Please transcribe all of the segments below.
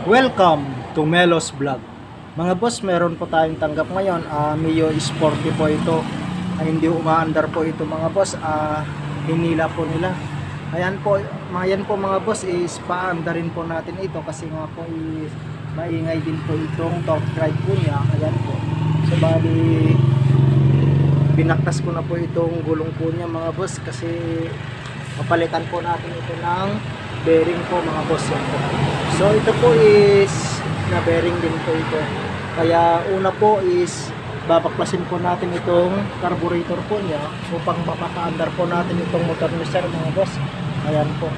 Welcome to Melos Vlog. Mga boss, meron po tayong tanggap ngayon. Mio Sporty po ito. Hindi umaandar po ito mga boss. Hinila po nila. Ayan po mga boss, is paandarin po natin ito kasi nga po is maingay din po itong torque drive po niya. Ayan po. So bali binaktas ko na po itong gulong po niya mga boss kasi papalitan po natin ito ng bearing po mga boss. Yan po. So ito po is na bearing din po ito. Kaya una po is babaklasin po natin itong carburetor po niya upang mapapaandar po natin itong motor ni sir mga boss. Ayan po.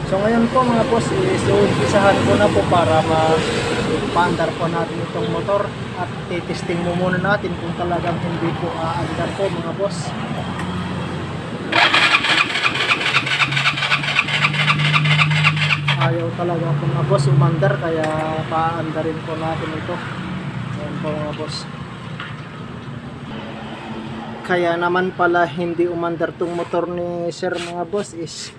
So ngayon po mga boss is umpisahan ko na po para mapaandar po natin itong motor at titesting mo muna natin kung talagang hindi po aandar po mga boss. Ayaw talaga po mga boss umandar kaya paandarin po natin ito. Ayan po mga boss. Kaya naman pala hindi umandar tong motor ni sir mga boss is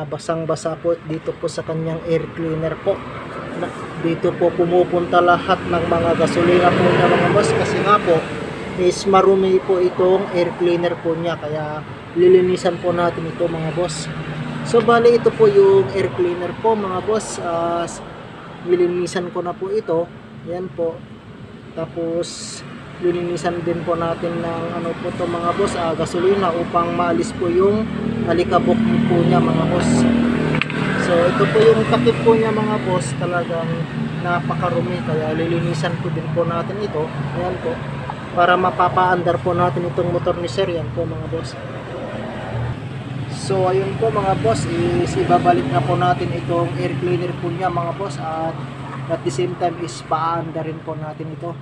basang basa po dito po sa kanyang air cleaner po. Dito po pumupunta lahat ng mga gasolina po niya mga boss kasi nga po is marumi po itong air cleaner po niya kaya lilinisan po natin ito mga boss. So bali ito po yung air cleaner po mga boss. Nilinisan ko na po ito. Yan po. Tapos lilinisan din po natin ng ano po to mga boss, gasolina upang maalis po yung alikabok po niya mga boss. So ito po yung takip po niya mga boss, talagang napakarumi kaya lilinisan po din po natin ito. Ayan po. Para mapapaandar po natin itong motor ni sir. Yan po mga boss. So ayun po mga boss, is ibabalik na po natin itong air cleaner po niya mga boss at the same time is paandarin po natin ito.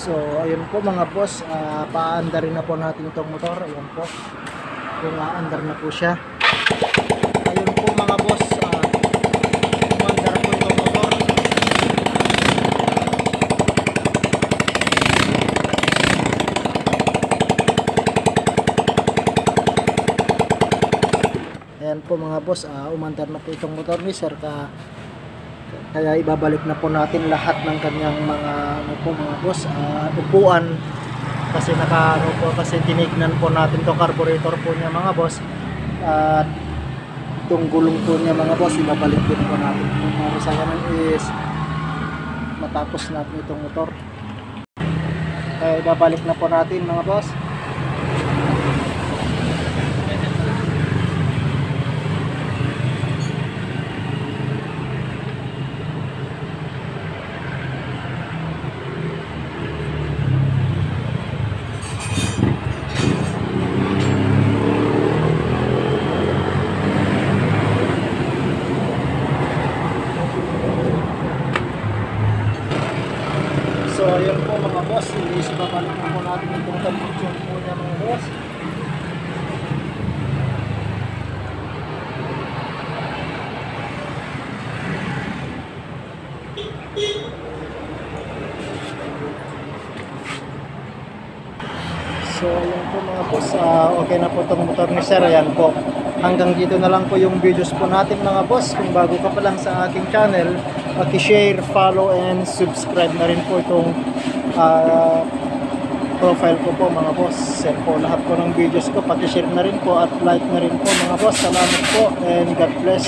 So ayun po mga boss, paandarin na po natin itong motor. Ayun po, kung aandar na po siya. Ayun po mga boss, umandar po itong motor. Ayan po mga boss, umandar na po itong motor ni sir kaya ibabalik na po natin lahat ng kanyang mga mga boss, upuan kasi kasi tinignan po natin to carburetor po niya mga boss at itong gulong po niya mga boss ibabalik din po natin. Ang sayaman is matapos natin itong motor kaya ibabalik na po natin mga boss. So ayun po mga boss, ibabalik na po natin itong temperature po niya mga boss. So ayun po mga boss, okay na po itong motor ni sir. Ayan po. Hanggang dito na lang po yung videos po natin mga boss. Kung bago ka pa lang sa aking channel, paki-share, follow, and subscribe na rin po itong profile ko po mga boss. Share po lahat po ng videos ko, paki-share na rin po at like na rin po mga boss. Salamat po and God bless.